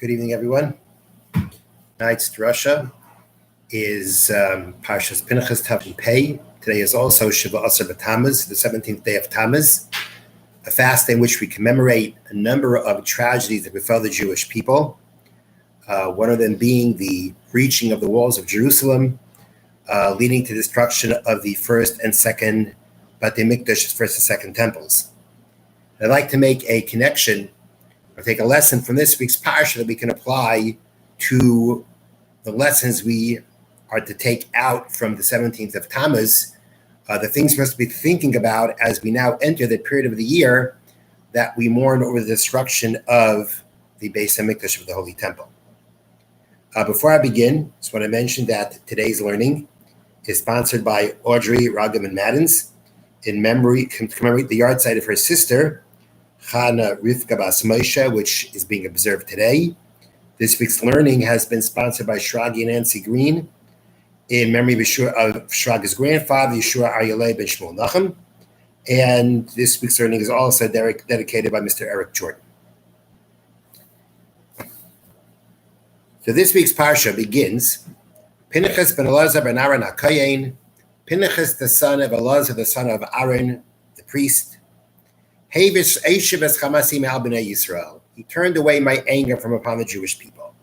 Good evening, everyone. Tonight's drasha is Parshas Pinchas Tav Pei. Today is also Shiva Asar Tammuz, the 17th day of Tammuz, a fast day in which we commemorate a number of tragedies that befell the Jewish people. One of them being the breaching of the walls of Jerusalem, leading to destruction of the first and second Batei Mikdash, first and second temples. I'd like to make a connection or take a lesson from this week's parsha that we can apply to the lessons we are to take out from the 17th of Tammuz, the things we must be thinking about as we now enter the period of the year that we mourn over the destruction of the Beis HaMikdash of the Holy Temple. Before I begin, I just want to mention that today's learning is sponsored by Audrey Ragam and Maddens in memory to commemorate the yahrzeit of her sister, Chana Rivka Bas Moshe, which is being observed today. This week's learning has been sponsored by Shragi and Nancy Green in memory of Shragi's grandfather, Yeshua Aryaleh ben Shmuel Nachum. And this week's learning is also dedicated by Mr. Eric Jordan. So this week's parsha begins, Pinchas ben Elazar ben Aaron HaKohen, Pinchas the son of Elazar, the son of Aaron, the priest. He turned away my anger from upon the Jewish people.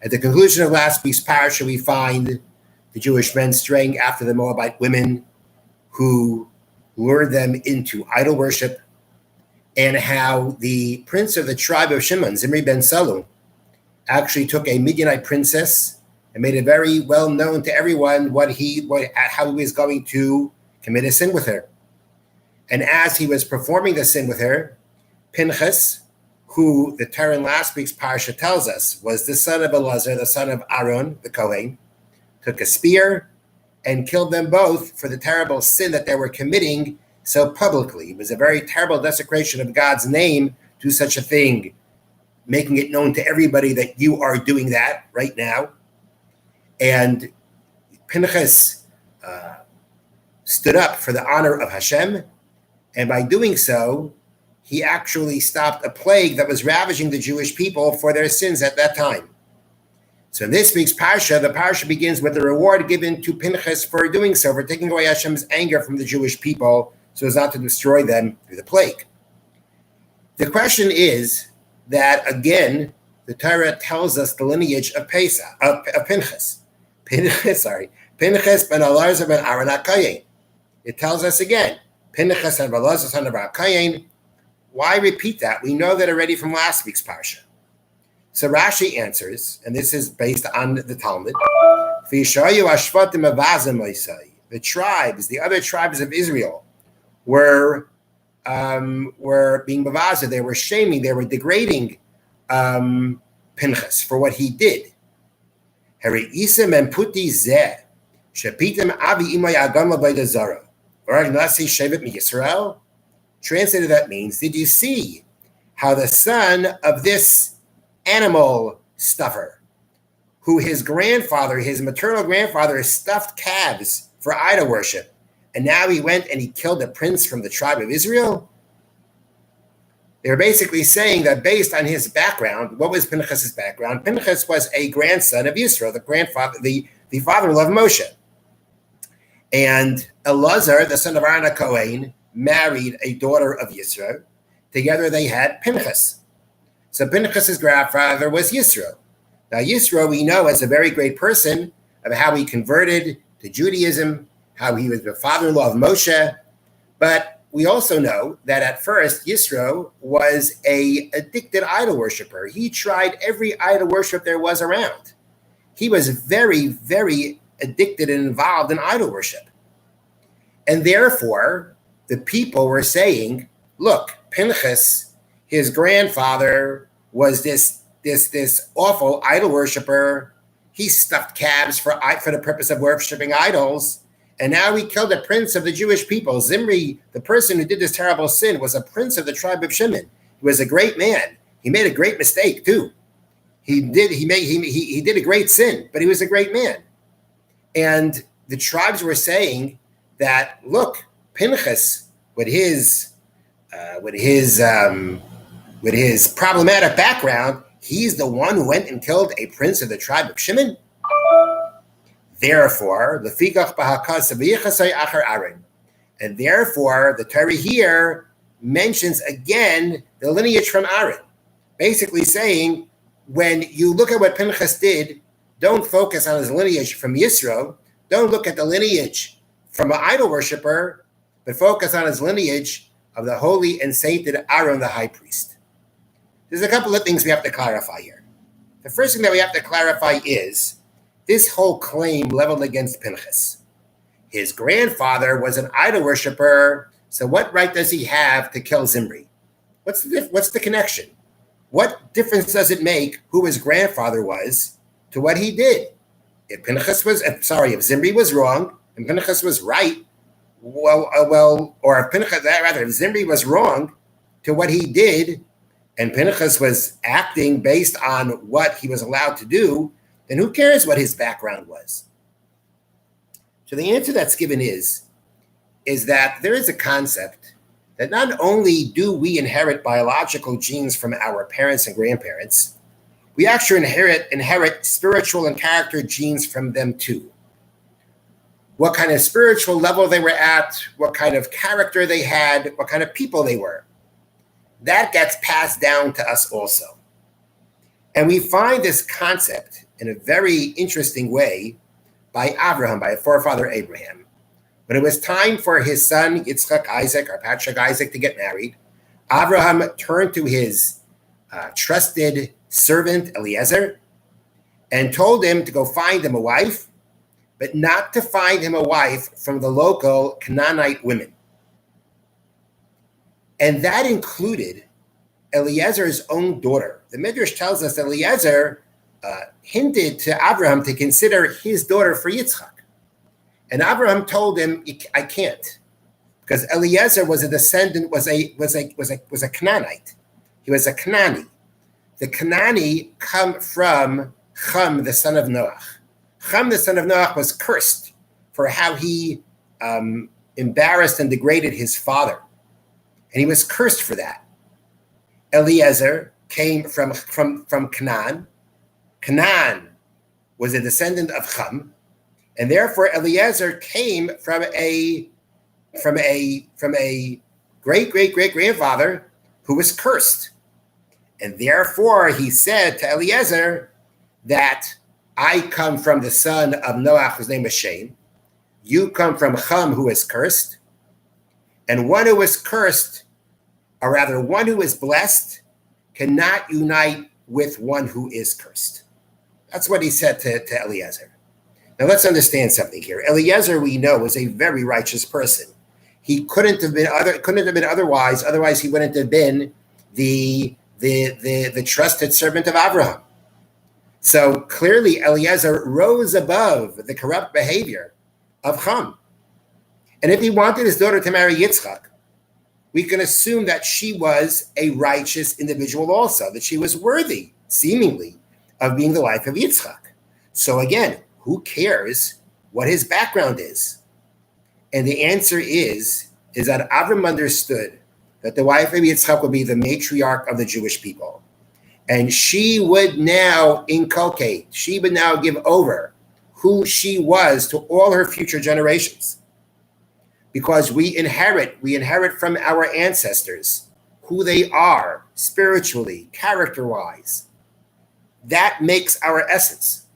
At the conclusion of last week's parsha, we find the Jewish men straying after the Moabite women who lured them into idol worship, and how the prince of the tribe of Shimon, Zimri ben Salu, actually took a Midianite princess and made it very well known to everyone how he was going to commit a sin with her. And as he was performing the sin with her, Pinchas, who the Torah in last week's parsha tells us was the son of Elazar, the son of Aaron, the Kohen, took a spear and killed them both for the terrible sin that they were committing so publicly. It was a very terrible desecration of God's name to do such a thing, making it known to everybody that you are doing that right now. And Pinchas stood up for the honor of Hashem, and by doing so, he actually stopped a plague that was ravaging the Jewish people for their sins at that time. So in this week's parsha, the parsha begins with the reward given to Pinchas for doing so, for taking away Hashem's anger from the Jewish people so as not to destroy them through the plague. The question is that, again, the Torah tells us the lineage of Pinchas. Pinchas ben Elazar ben Aaron HaKohen. It tells us again, Pinchas and Elazar son of HaKohen. Why repeat that? We know that already from last week's parsha. So Rashi answers, and this is based on the Talmud, the tribes, the other tribes of Israel, were being mavaza. They were shaming, they were degrading Pinchas for what he did. Translated, that means, did you see how the son of this animal stuffer, who his maternal grandfather, stuffed calves for idol worship, and now he went and he killed a prince from the tribe of Israel? They're basically saying that based on his background, what was Pinchas' background? Pinchas was a grandson of Yisro, the father-in-law of Moshe. And Elazar, the son of Aaron HaKohen, married a daughter of Yisro. Together they had Pinchas. So Pinchas' grandfather was Yisro. Now Yisro we know as a very great person of how he converted to Judaism, how he was the father-in-law of Moshe. But we also know that at first Yisro was an addicted idol worshiper. He tried every idol worship there was around. He was very, very addicted and involved in idol worship. And therefore, the people were saying, look, Pinchas, his grandfather, was this awful idol worshiper. He stuffed calves for the purpose of worshiping idols. And now he killed a prince of the Jewish people. Zimri, the person who did this terrible sin, was a prince of the tribe of Shimon. He was a great man. He made a great mistake too. He did a great sin, but he was a great man. And the tribes were saying that, look, Pinchas, with his problematic background, He's the one who went and killed a prince of the tribe of Shimon? Therefore, and therefore, the Torah here mentions again the lineage from Aaron, basically saying, when you look at what Pinchas did, don't focus on his lineage from Yisro, don't look at the lineage from an idol worshiper, but focus on his lineage of the holy and sainted Aaron, the high priest. There's a couple of things we have to clarify here. The first thing that we have to clarify is this whole claim leveled against Pinchas. His grandfather was an idol worshiper, so what right does he have to kill Zimri? What's the connection? What difference does it make who his grandfather was to what he did? If Zimri was wrong and Pinchas was right, if Zimri was wrong to what he did, and Pinchas was acting based on what he was allowed to do, then who cares what his background was? So the answer that's given is that there is a concept that not only do we inherit biological genes from our parents and grandparents, we actually inherit spiritual and character genes from them too. What kind of spiritual level they were at, what kind of character they had, what kind of people they were. That gets passed down to us also. And we find this concept in a very interesting way by Abraham, by a forefather Abraham. When it was time for his son Yitzchak Isaac, or Patriarch Isaac, to get married, Abraham turned to his trusted servant Eliezer and told him to go find him a wife, but not to find him a wife from the local Canaanite women. And that included Eliezer's own daughter. The Midrash tells us that Eliezer hinted to Abraham to consider his daughter for Yitzchak. And Abraham told him, I can't, because Eliezer was a descendant, was a Canaanite. He was a Canaani. The Canaani come from Cham, the son of Noach. Cham, the son of Noach, was cursed for how he embarrassed and degraded his father. And he was cursed for that. Eliezer came from Canaan. Canaan was a descendant of Cham, and therefore Eliezer came from a great grandfather who was cursed. And therefore he said to Eliezer that I come from the son of Noach, whose name is Shem. You come from Cham, who is cursed. And one who is cursed, or rather one who is blessed, cannot unite with one who is cursed. That's what he said to Eliezer. Now let's understand something here. Eliezer, we know, was a very righteous person. He couldn't have been otherwise. Otherwise, he wouldn't have been the trusted servant of Abraham. So clearly, Eliezer rose above the corrupt behavior of Cham. And if he wanted his daughter to marry Yitzchak, we can assume that she was a righteous individual also, that she was worthy, seemingly, of being the wife of Yitzchak. So again, who cares what his background is? And the answer is that Avram understood that the wife of Yitzchak would be the matriarch of the Jewish people. And she would now inculcate, she would now give over who she was to all her future generations. Because we inherit from our ancestors who they are spiritually, character-wise. That makes our essence.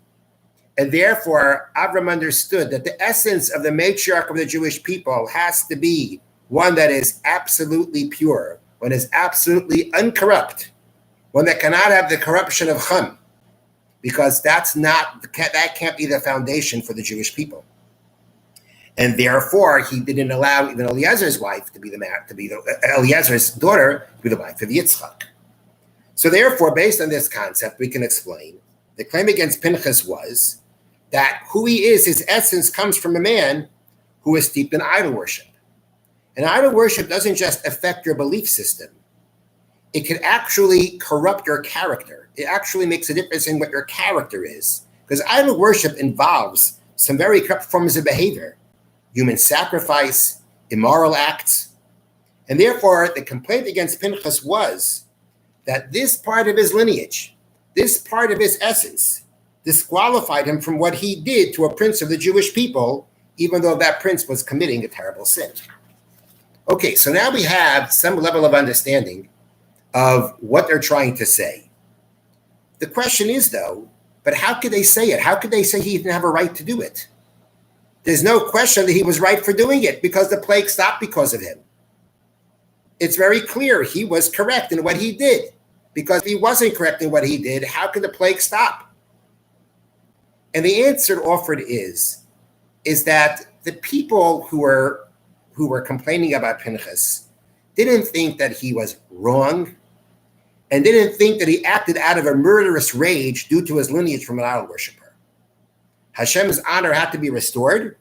And therefore, Avram understood that the essence of the matriarch of the Jewish people has to be one that is absolutely pure, one is absolutely uncorrupt, one that cannot have the corruption of Cham, because that can't be the foundation for the Jewish people. And therefore, he didn't allow even Eliezer's wife Eliezer's daughter to be the wife of Yitzchak. So therefore, based on this concept, we can explain the claim against Pinchas was that who he is, his essence, comes from a man who is steeped in idol worship. And idol worship doesn't just affect your belief system. It can actually corrupt your character. It actually makes a difference in what your character is. Because idol worship involves some very corrupt forms of behavior, human sacrifice, immoral acts. And therefore, the complaint against Pinchas was that this part of his lineage, This part of his essence disqualified him from what he did to a prince of the Jewish people, even though that prince was committing a terrible sin. Okay, so now we have some level of understanding of what they're trying to say. The question is, though, but how could they say it? How could they say he didn't have a right to do it? There's no question that he was right for doing it because the plague stopped because of him. It's very clear he was correct in what he did. Because if he wasn't correct in what he did, how could the plague stop? And the answer offered is that the people who were complaining about Pinchas didn't think that he was wrong and didn't think that he acted out of a murderous rage due to his lineage from an idol worshiper. Hashem's honor had to be restored,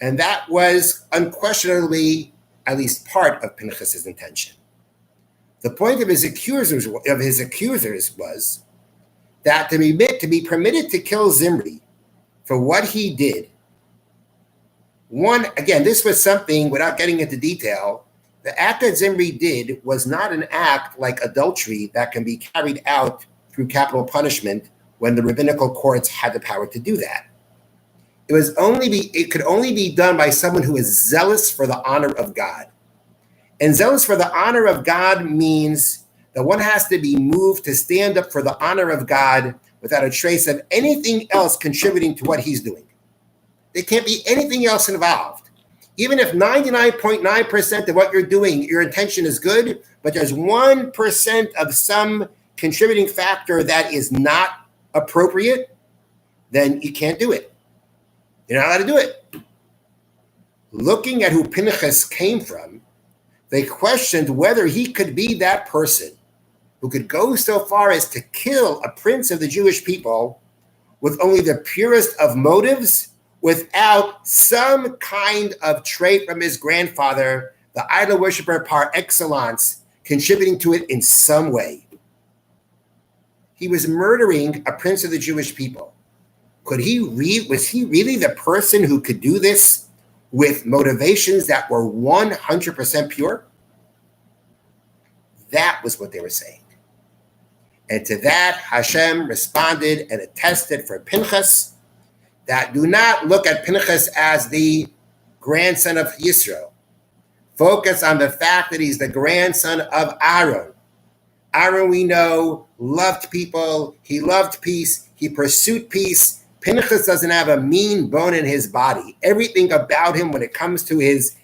and that was unquestionably at least part of Pinchas's intention. The point of his accusers was that to be permitted to kill Zimri for what he did. One, again, this was something, without getting into detail, the act that Zimri did was not an act like adultery that can be carried out through capital punishment when the rabbinical courts had the power to do that. It could only be done by someone who is zealous for the honor of God. And zealous for the honor of God means that one has to be moved to stand up for the honor of God without a trace of anything else contributing to what he's doing. There can't be anything else involved. Even if 99.9% of what you're doing, your intention is good, but there's 1% of some contributing factor that is not appropriate, then you can't do it. You're not allowed to do it. Looking at who Pinchas came from, they questioned whether he could be that person who could go so far as to kill a prince of the Jewish people with only the purest of motives, without some kind of trait from his grandfather, the idol worshiper par excellence, contributing to it in some way. He was murdering a prince of the Jewish people. Was he really the person who could do this with motivations that were 100% pure? That was what they were saying. And to that, Hashem responded and attested for Pinchas that do not look at Pinchas as the grandson of Yisro. Focus on the fact that he's the grandson of Aaron. Aaron, we know, loved people. He loved peace. He pursued peace. Pinchas doesn't have a mean bone in his body. Everything about him when it comes to his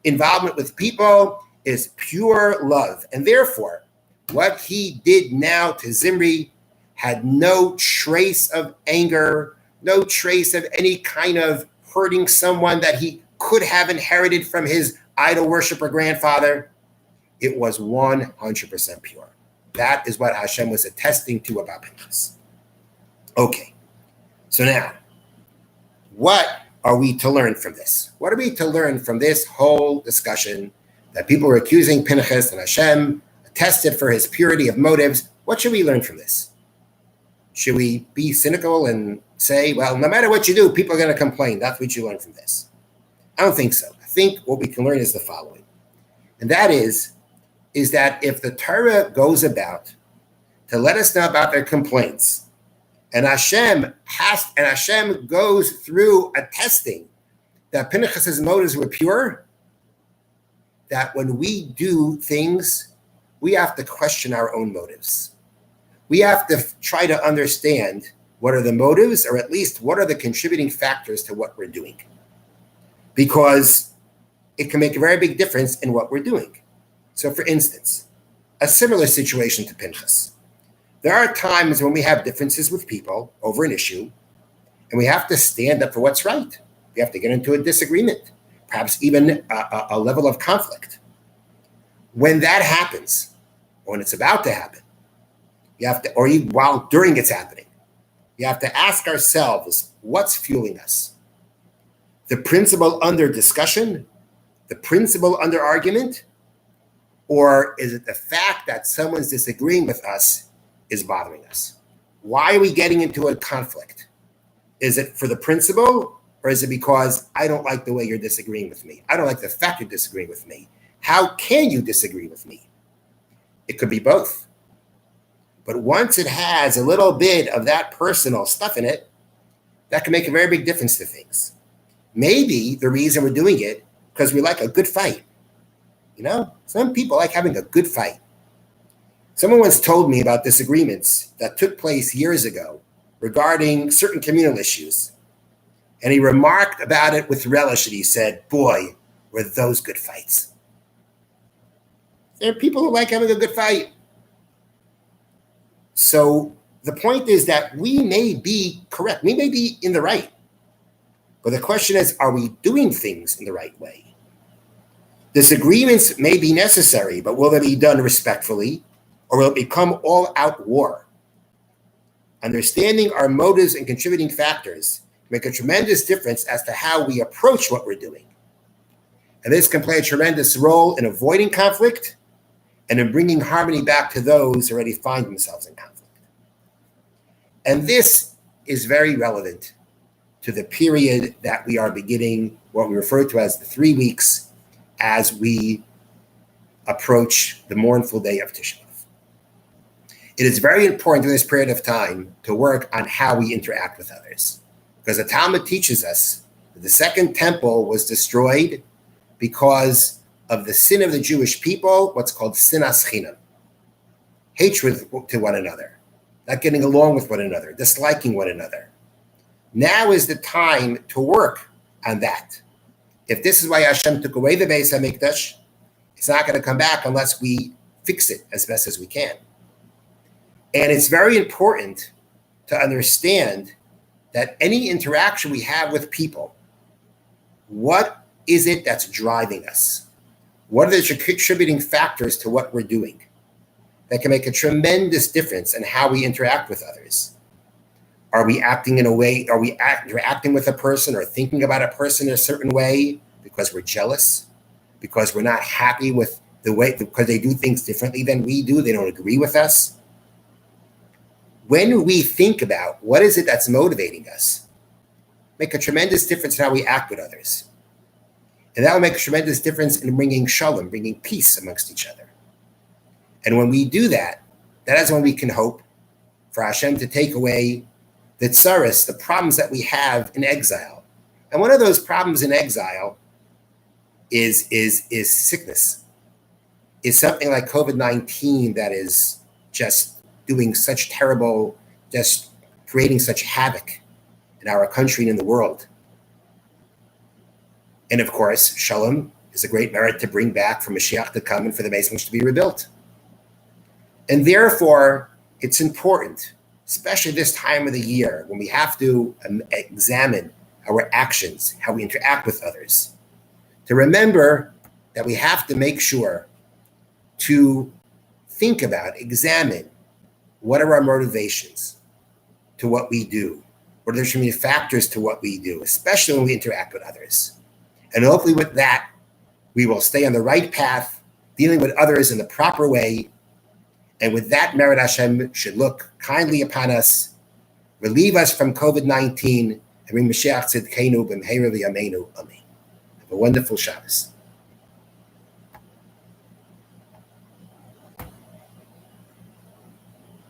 involvement with people is pure love. And therefore, what he did now to Zimri had no trace of anger, no trace of any kind of hurting someone that he could have inherited from his idol worshiper grandfather. It was 100% pure. That is what Hashem was attesting to about Pinchas. Okay. So now, what are we to learn from this? What are we to learn from this whole discussion that people were accusing Pinchas and Hashem attested for his purity of motives? What should we learn from this? Should we be cynical and say, well, no matter what you do, people are going to complain? That's what you learn from this. I don't think so. I think what we can learn is the following. And that is that if the Torah goes about to let us know about their complaints, and Hashem goes through attesting that Pinchas's motives were pure, that when we do things, we have to question our own motives. We have to try to understand what are the motives, or at least what are the contributing factors to what we're doing. Because it can make a very big difference in what we're doing. So for instance, a similar situation to Pinchas. There are times when we have differences with people over an issue, and we have to stand up for what's right. We have to get into a disagreement, perhaps even a level of conflict. When that happens, or when it's about to happen, you have to, or while during it's happening, you have to ask ourselves, what's fueling us? The principle under discussion, the principle under argument, or is it the fact that someone's disagreeing with us is bothering us? Why are we getting into a conflict? Is it for the principle, or is it because I don't like the way you're disagreeing with me? I don't like the fact you're disagreeing with me. How can you disagree with me? It could be both. But once it has a little bit of that personal stuff in it, that can make a very big difference to things. Maybe the reason we're doing it because we like a good fight. Some people like having a good fight. Someone once told me about disagreements that took place years ago regarding certain communal issues. And he remarked about it with relish, and he said, boy, were those good fights. There are people who like having a good fight. So the point is that we may be correct. We may be in the right. But the question is, are we doing things in the right way? Disagreements may be necessary, but will they be done respectfully, or will it become all-out war? Understanding our motives and contributing factors make a tremendous difference as to how we approach what we're doing. And this can play a tremendous role in avoiding conflict and in bringing harmony back to those who already find themselves in conflict. And this is very relevant to the period that we are beginning, what we refer to as the 3 weeks, as we approach the mournful day of Tisha B'Av. It is very important in this period of time to work on how we interact with others. Because the Talmud teaches us that the second temple was destroyed because of the sin of the Jewish people, what's called sinas chinam, hatred to one another, not getting along with one another, disliking one another. Now is the time to work on that. If this is why Hashem took away the Beis HaMikdash, it's not going to come back unless we fix it as best as we can. And it's very important to understand that any interaction we have with people, what is it that's driving us? What are the contributing factors to what we're doing that can make a tremendous difference in how we interact with others? Are we acting in a way, are we interacting with a person or thinking about a person in a certain way because we're jealous, because we're not happy with the way, because they do things differently than we do, they don't agree with us? When we think about what is it that's motivating us, make a tremendous difference in how we act with others. And that will make a tremendous difference in bringing shalom, bringing peace amongst each other. And when we do that, that is when we can hope for Hashem to take away the tsaris, the problems that we have in exile. And one of those problems in exile is sickness, is something like COVID-19 that is just doing such terrible, just creating such havoc in our country and in the world. And of course, shalom is a great merit to bring back for Mashiach to come and for the Beis Hamikdash to be rebuilt. And therefore, it's important, especially this time of the year when we have to examine our actions, how we interact with others, to remember that we have to make sure to think about, examine, what are our motivations to what we do? What are the factors to what we do, especially when we interact with others? And hopefully with that, we will stay on the right path, dealing with others in the proper way. And with that merit, Hashem should look kindly upon us, relieve us from COVID-19, and bring Mashiach Tzidkenu b'mheira v'yameinu. Amen. Have a wonderful Shabbos.